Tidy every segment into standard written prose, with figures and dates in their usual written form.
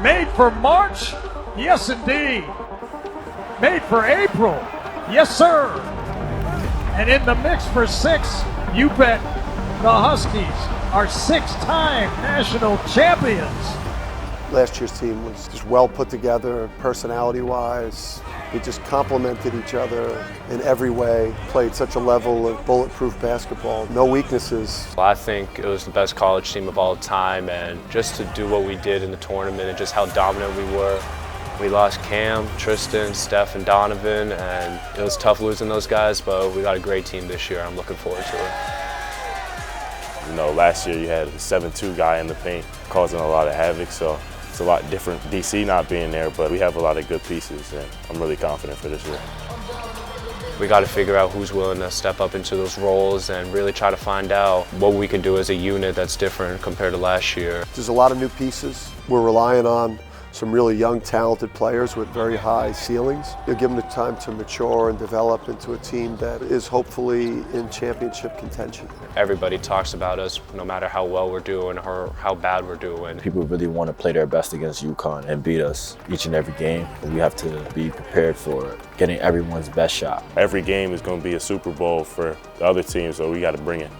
Made for March? Yes, indeed. Made for April? Yes, sir. And in the mix for 6, you bet the Huskies are 6-time national champions. Last year's team was just well put together, personality-wise. They just complemented each other in every way, played such a level of bulletproof basketball, no weaknesses. I think it was the best college team of all time, and just to do what we did in the tournament and just how dominant we were. We lost Cam, Tristan, Steph, and Donovan, and it was tough losing those guys, but we got a great team this year. I'm looking forward to it. You know, last year you had a 7-2 guy in the paint causing a lot of havoc, so it's a lot different. DC not being there, but we have a lot of good pieces, and I'm really confident for this year. We got to figure out who's willing to step up into those roles and really try to find out what we can do as a unit that's different compared to last year. There's a lot of new pieces. We're relying on some really young, talented players with very high ceilings. You'll give them the time to mature and develop into a team that is hopefully in championship contention. Everybody talks about us no matter how well we're doing or how bad we're doing. People really want to play their best against UConn and beat us each and every game. We have to be prepared for getting everyone's best shot. Every game is going to be a Super Bowl for the other team, so we got to bring it.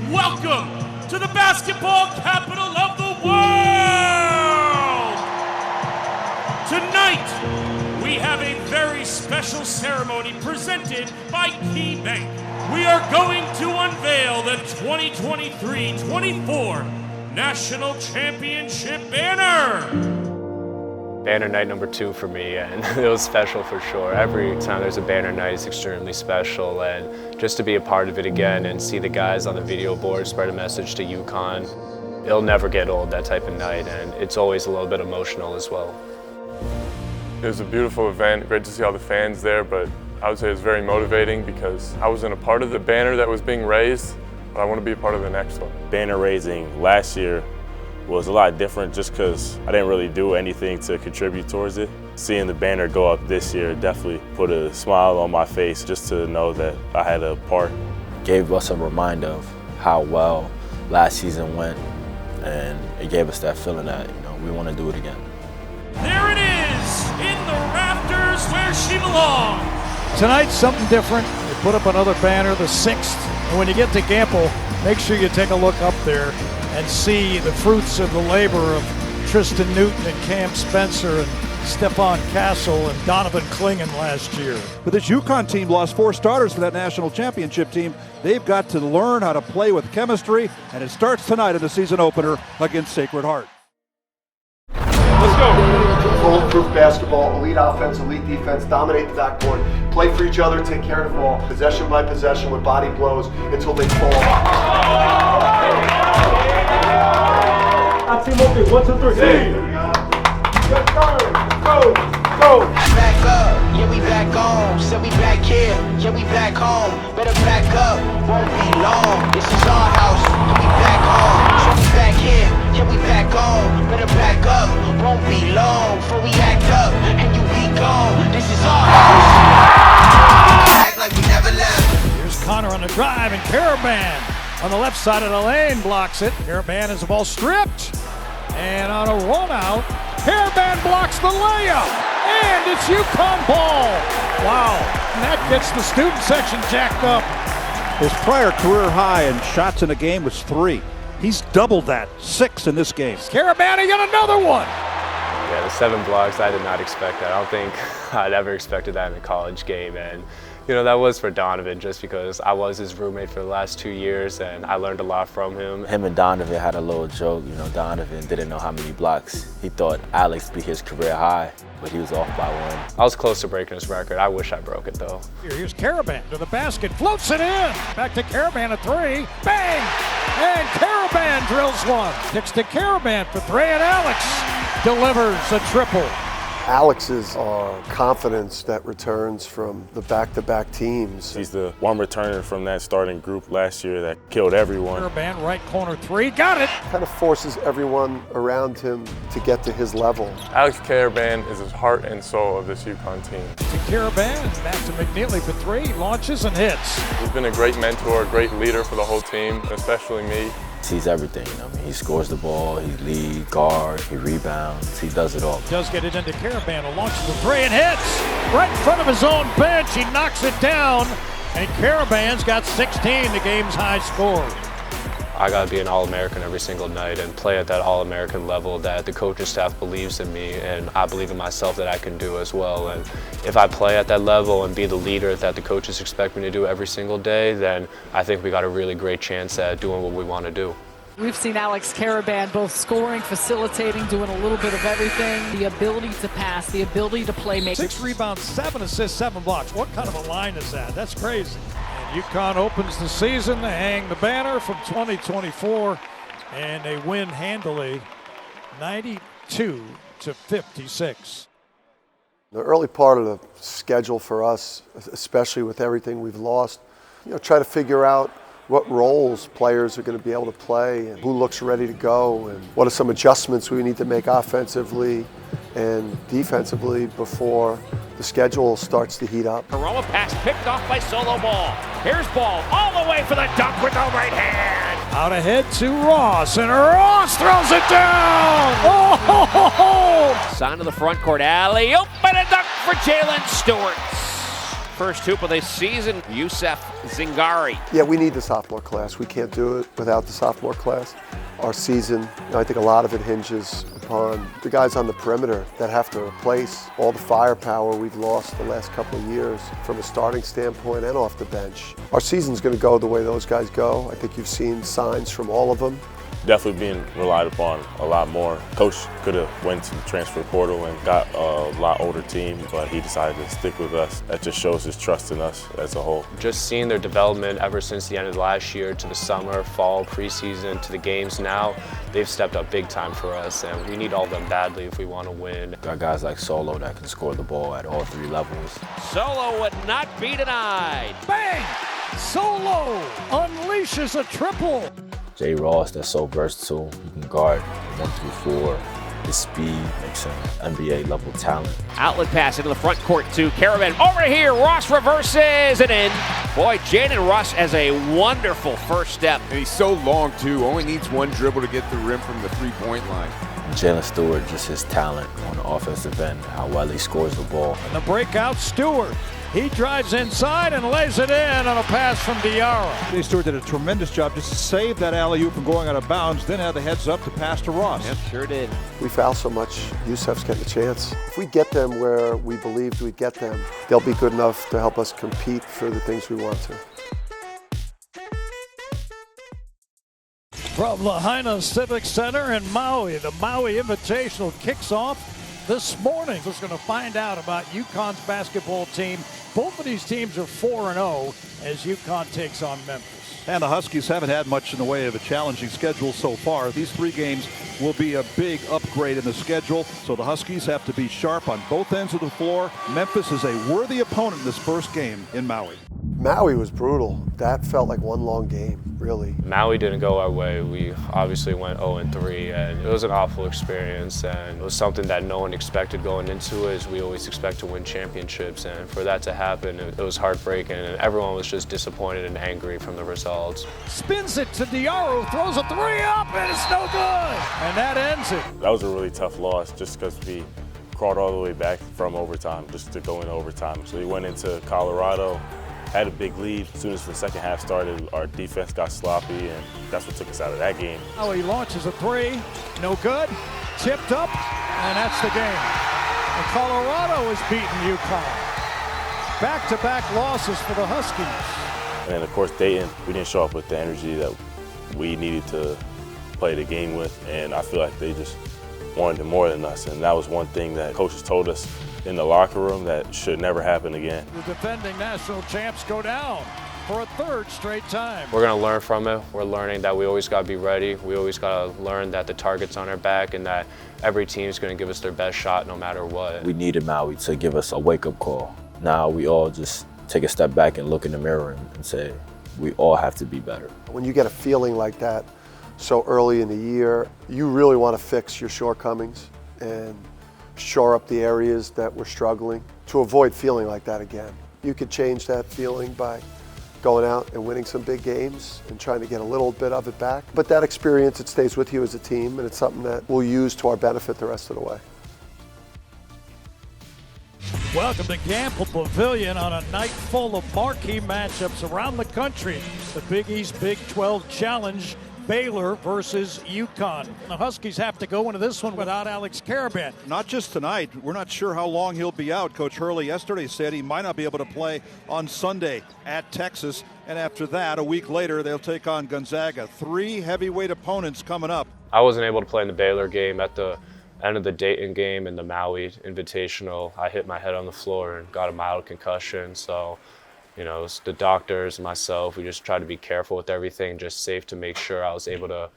Welcome to the basketball capital of the world! Tonight, we have a very special ceremony presented by KeyBank. We are going to unveil the 2023-24 National Championship banner. Banner night number 2 for me, and it was special for sure. Every time there's a banner night, it's extremely special, and just to be a part of it again and see the guys on the video board spread a message to UConn, it'll never get old, that type of night, and it's always a little bit emotional as well. It was a beautiful event, great to see all the fans there, but I would say it was very motivating because I wasn't a part of the banner that was being raised, but I want to be a part of the next one. Banner raising last year was a lot different just because I didn't really do anything to contribute towards it. Seeing the banner go up this year definitely put a smile on my face just to know that I had a part. Gave us a reminder of how well last season went, and it gave us that feeling that, we want to do it again. There it is, in the rafters where she belongs. Tonight, something different. They put up another banner, the 6th. And when you get to Gamble, make sure you take a look up there and see the fruits of the labor of Tristan Newton and Cam Spencer and Stephon Castle and Donovan Clingan last year. But this UConn team lost 4 starters for that national championship team. They've got to learn how to play with chemistry, and it starts tonight in the season opener against Sacred Heart. Let's go. Bulletproof basketball, elite offense, elite defense, dominate the backcourt, play for each other, take care of the ball, possession by possession with body blows until they fall. Team open, 1, 2, 3. Let's go. Back up, yeah we back on. Said we back here, yeah we back home. Better back up, won't be long. This is our house, yeah we back home. So we back here, yeah we back on. Better back up, won't be long. Before we act up, and you be gone. This is our house. Act like we never left. Here's Connor on the drive, and Caravan on the left side of the lane blocks it. Caravan has the ball stripped. And on a run out, Caravan blocks the layup. And it's UConn ball. Wow. And that gets the student section jacked up. His prior career high in shots in a game was 3. He's doubled that, 6 in this game. Caravan, he got another one. Yeah, the 7 blocks, I did not expect that. I don't think I'd ever expected that in a college game. And, that was for Donovan just because I was his roommate for the last 2 years and I learned a lot from him. Him and Donovan had a little joke. Donovan didn't know how many blocks. He thought Alex beat his career high, but he was off by 1. I was close to breaking his record. I wish I broke it, though. Here's Caravan to the basket, floats it in. Back to Caravan, a 3. Bang! And Caravan drills one. Kicks to Caravan for 3, and Alex delivers a triple. Alex is our confidence that returns from the back-to-back teams. He's the one returner from that starting group last year that killed everyone. Caravan, right corner three, got it! Kind of forces everyone around him to get to his level. Alex Caravan is the heart and soul of this UConn team. To Caravan, back to McNeely for three, launches and hits. He's been a great mentor, a great leader for the whole team, especially me. He's everything. I mean, he scores the ball, he lead, guard, he rebounds, he does it all. Does get it into Caravan, who launches the three and hits right in front of his own bench. He knocks it down, and Caravan's got 16, the game's high score. I got to be an All-American every single night and play at that All-American level that the coaching staff believes in me, and I believe in myself that I can do as well. And if I play at that level and be the leader that the coaches expect me to do every single day, then I think we got a really great chance at doing what we want to do. We've seen Alex Caravan both scoring, facilitating, doing a little bit of everything. The ability to pass, the ability to play make. 6 rebounds, 7 assists, 7 blocks. What kind of a line is that? That's crazy. And UConn opens the season. They hang the banner from 2024, and they win handily, 92-56. The early part of the schedule for us, especially with everything we've lost, try to figure out what roles players are going to be able to play and who looks ready to go and what are some adjustments we need to make offensively and defensively before the schedule starts to heat up. Corolla pass picked off by Solo Ball. Here's Ball all the way for the dunk with the right hand. Out ahead to Ross, and Ross throws it down! Oh, ho, ho, ho. Sign to the front court alley. Open a dunk for Jalen Stewart. First hoop of the season, Yusef Zingari. Yeah, we need the sophomore class. We can't do it without the sophomore class. Our season, I think a lot of it hinges upon the guys on the perimeter that have to replace all the firepower we've lost the last couple of years from a starting standpoint and off the bench. Our season's going to go the way those guys go. I think you've seen signs from all of them. Definitely being relied upon a lot more. Coach could have went to the transfer portal and got a lot older team, but he decided to stick with us. That just shows his trust in us as a whole. Just seeing their development ever since the end of last year to the summer, fall, preseason, to the games now, they've stepped up big time for us, and we need all of them badly if we want to win. Got guys like Solo that can score the ball at all 3 levels. Solo would not be denied. Bang! Solo unleashes a triple. J. Ross, that's so versatile. He can guard 1 through 4. His speed makes him NBA level talent. Outlet pass into the front court to Caravan. Over here, Ross reverses and in. Boy, Jaden Ross has a wonderful first step. And he's so long too, only needs 1 dribble to get the rim from the 3-point line. Jalen Stewart, just his talent on the offensive end, how well he scores the ball. And the breakout, Stewart. He drives inside and lays it in on a pass from Diarra. Jay Stewart did a tremendous job just to save that alley-oop from going out of bounds, then had the heads up to pass to Ross. Yep, sure did. We foul so much, Yusef's getting a chance. If we get them where we believed we'd get them, they'll be good enough to help us compete for the things we want to. From Lahaina Civic Center in Maui, the Maui Invitational kicks off this morning. We're going to find out about UConn's basketball team. Both of these teams are 4-0 as UConn takes on Memphis. And the Huskies haven't had much in the way of a challenging schedule so far. These 3 games will be a big upgrade in the schedule, so the Huskies have to be sharp on both ends of the floor. Memphis is a worthy opponent in this first game in Maui. Maui was brutal. That felt like one long game, really. Maui didn't go our way. We obviously went 0-3, and it was an awful experience, and it was something that no one expected going into it, as we always expect to win championships, and for that to happen, it was heartbreaking, and everyone was just disappointed and angry from the results. Spins it to Diarra, throws a 3 up, and it's no good, and that ends it. That was a really tough loss just because we crawled all the way back from overtime just to go into overtime. So we went into Colorado, had a big lead. As soon as the second half started, our defense got sloppy, and that's what took us out of that game. Oh, he launches a 3, no good, tipped up, and that's the game. And Colorado is beating UConn. Back-to-back losses for the Huskies. And of course, Dayton, we didn't show up with the energy that we needed to play the game with, and I feel like they just wanted it more than us, and that was one thing that coaches told us in the locker room that should never happen again. The defending national champs go down. for a third straight time. We're going to learn from it. We're learning that we always got to be ready. We always got to learn that the target's on our back and that every team's going to give us their best shot no matter what. We needed Maui to give us a wake-up call. Now we all just take a step back and look in the mirror and say, we all have to be better. When you get a feeling like that so early in the year, you really want to fix your shortcomings and shore up the areas that we're struggling to avoid feeling like that again. You could change that feeling by going out and winning some big games and trying to get a little bit of it back. But that experience, it stays with you as a team, and it's something that we'll use to our benefit the rest of the way. Welcome to Gamble Pavilion on a night full of marquee matchups around the country. The Big East Big 12 Challenge, Baylor versus UConn. The Huskies have to go into this one without Alex Carabin. Not just tonight. We're not sure how long he'll be out. Coach Hurley yesterday said he might not be able to play on Sunday at Texas. And after that, a week later, they'll take on Gonzaga. 3 heavyweight opponents coming up. I wasn't able to play in the Baylor game. At the end of the Dayton game and the Maui Invitational, I hit my head on the floor and got a mild concussion. So, you know, it's the doctors and myself, we just tried to be careful with everything, just safe to make sure I was able to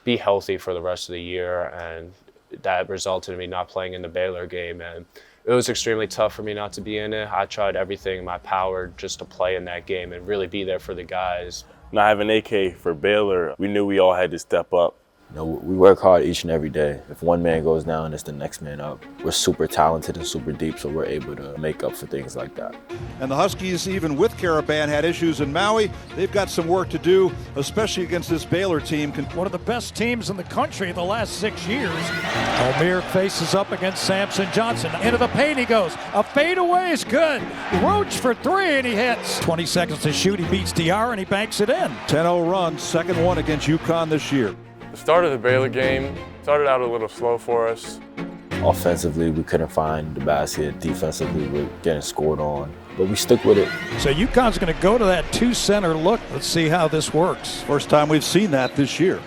be healthy for the rest of the year. And that resulted in me not playing in the Baylor game. And it was extremely tough for me not to be in it. I tried everything in my power just to play in that game and really be there for the guys. Not having AK for Baylor, we knew we all had to step up. You know, we work hard each and every day. If one man goes down, it's the next man up. We're super talented and super deep, so we're able to make up for things like that. And the Huskies, even with Carabin, had issues in Maui. They've got some work to do, especially against this Baylor team. One of the best teams in the country the last 6 years. Omer faces up against Samson Johnson. Into the paint he goes. A fadeaway is good. Roach for 3 and he hits. 20 seconds to shoot. He beats DR and he banks it in. 10-0 run, second one against UConn this year. The start of the Baylor game started out a little slow for us. Offensively, we couldn't find the basket. Defensively, we're getting scored on, but we stuck with it. So UConn's going to go to that 2-center look. Let's see how this works. First time we've seen that this year.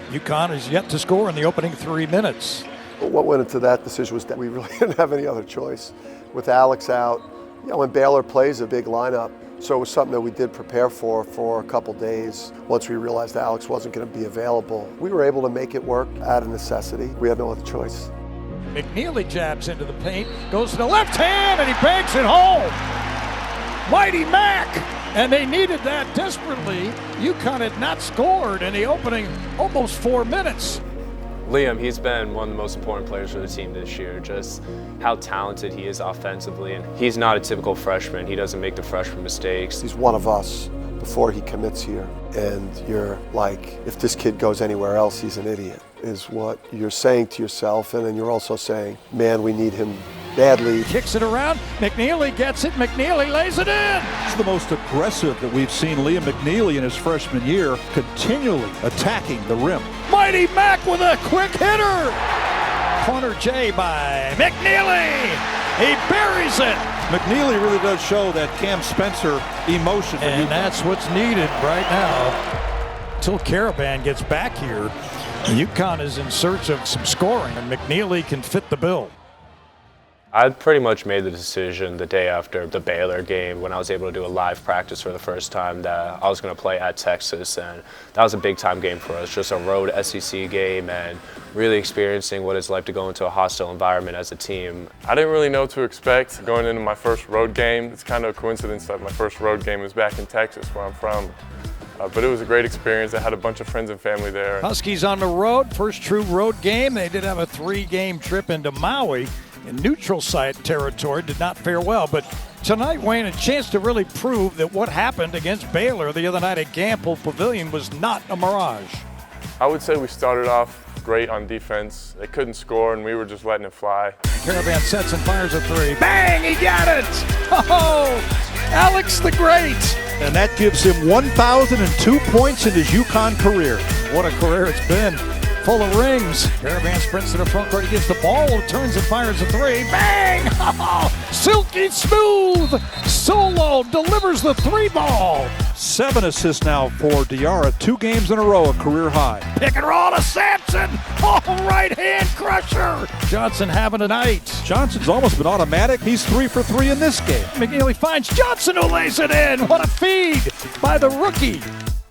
UConn is yet to score in the opening 3 minutes. What went into that decision was that we really didn't have any other choice. With Alex out, you know, when Baylor plays a big lineup, so it was something that we did prepare for a couple days. Once we realized Alex wasn't going to be available, we were able to make it work out of necessity. We had no other choice. McNeely jabs into the paint, goes to the left hand, and he banks it home. Mighty Mac! And they needed that desperately. UConn had not scored in the opening almost 4 minutes. Liam, he's been one of the most important players for the team this year, just how talented he is offensively. And he's not a typical freshman. He doesn't make the freshman mistakes. He's one of us before he commits here. And you're like, if this kid goes anywhere else, he's an idiot, is what you're saying to yourself. And then you're also saying, man, we need him badly. Kicks it around. McNeely gets it. McNeely lays it in. It's the most aggressive that we've seen Liam McNeely in his freshman year, continually attacking the rim. Mighty Mac with a quick hitter. Corner J by McNeely. He buries it. McNeely really does show that Cam Spencer emotion. And that's what's needed right now. Until Carabin gets back here, UConn is in search of some scoring, and McNeely can fit the bill. I pretty much made the decision the day after the Baylor game when I was able to do a live practice for the first time that I was going to play at Texas, and that was a big time game for us, just a road SEC game and really experiencing what it's like to go into a hostile environment as a team. I didn't really know what to expect going into my first road game. It's kind of a coincidence that my first road game was back in Texas, where I'm from. But it was a great experience. I had a bunch of friends and family there. Huskies on the road, first true road game. They did have a 3-game trip into Maui. In neutral site territory, did not fare well. But tonight, Wayne, a chance to really prove that what happened against Baylor the other night at Gamble Pavilion was not a mirage. I would say we started off great on defense. They couldn't score, and we were just letting it fly. Carabin sets and fires a 3. Bang! He got it! Oh, Alex the Great! And that gives him 1,002 points in his UConn career. What a career it's been. full of rings. Caravan sprints to the front court. He gets the ball, turns and fires a three. Bang! Silky smooth. Solo delivers the three ball. 7 assists now for Diarra. 2 games in a row, a career high. Pick and roll to Sampson. Oh, right hand crusher. Johnson having a night. Johnson's almost been automatic. He's 3 for 3 in this game. McNeely finds Johnson who lays it in. What a feed by the rookie.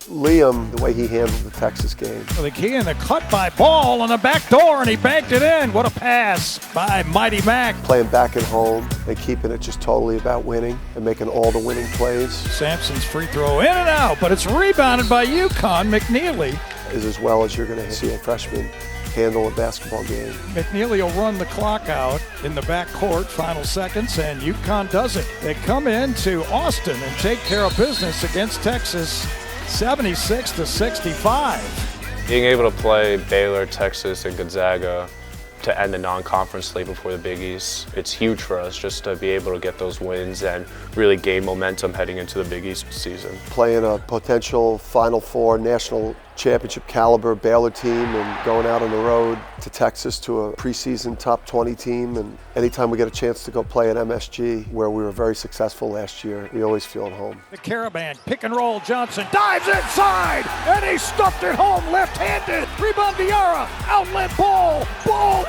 Liam, the way he handled the Texas game. The key in the cut by Ball on the back door, and he banked it in. What a pass by Mighty Mac. Playing back at home and keeping it just totally about winning and making all the winning plays. Sampson's free throw in and out, but it's rebounded by UConn. McNeely is as well as you're going to see a freshman handle a basketball game. McNeely will run the clock out in the backcourt, final seconds, and UConn does it. They come into Austin and take care of business against Texas, 76-65. Being able to play Baylor, Texas, and Gonzaga to end the non-conference slate before the Big East, it's huge for us just to be able to get those wins and really gain momentum heading into the Big East season. Playing a potential Final Four national championship caliber Baylor team and going out on the road to Texas to a preseason top 20 team, and anytime we get a chance to go play at MSG where we were very successful last year, we always feel at home. The Caravan, pick and roll, Johnson dives inside and he stuffed it home left-handed. Rebound Diarra, outlet Ball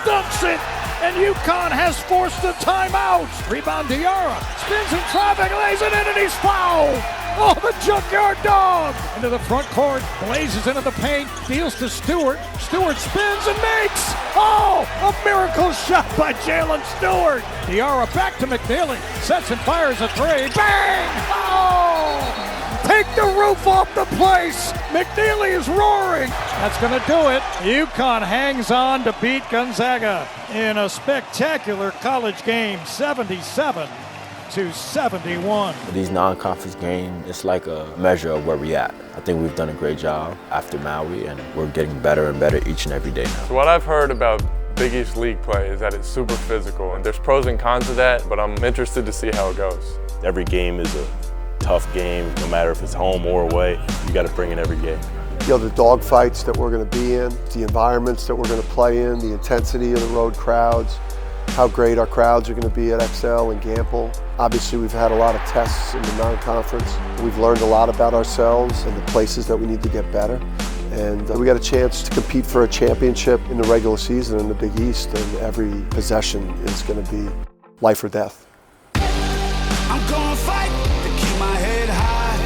dunks it, and UConn has forced a timeout. Rebound Diarra, spins in traffic, lays it in, and he's fouled. Oh, the Junkyard Dog! Into the front court, blazes into the paint, deals to Stewart. Stewart spins and makes! Oh, a miracle shot by Jalen Stewart. Diarra back to McNeely, sets and fires a three. Bang! Oh! Take the roof off the place! McNeely is roaring! That's gonna do it. UConn hangs on to beat Gonzaga in a spectacular college game, 77-71. These non-conference games, it's like a measure of where we're at. I think we've done a great job after Maui, and we're getting better and better each and every day now. So what I've heard about Big East League play is that it's super physical, and there's pros and cons of that, but I'm interested to see how it goes. Every game is a tough game, no matter if it's home or away. You got to bring in every game. You know, the dog fights that we're going to be in, the environments that we're going to play in, the intensity of the road crowds, how great our crowds are going to be at XL and Gamble. Obviously, we've had a lot of tests in the non-conference. We've learned a lot about ourselves and the places that we need to get better. And we got a chance to compete for a championship in the regular season in the Big East, and every possession is going to be life or death. I'm gonna fight to keep my head high,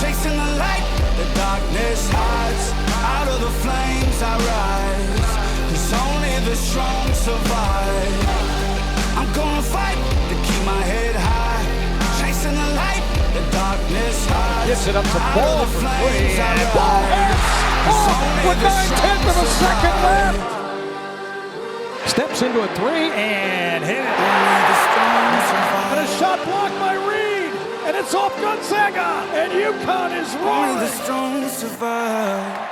chasing the light, the darkness hides. Out of the flames I rise, 'cause only the strong survive. I'm gonna fight to keep my head high, chasing the light, the darkness hides. Gets it up to Ball for three, and Ball hits! Oh, with 9/10 of a second left! Steps into a three and hit it. And a shot blocked by Reed, and it's off Gonzaga, and UConn is rolling. Only the strong survive.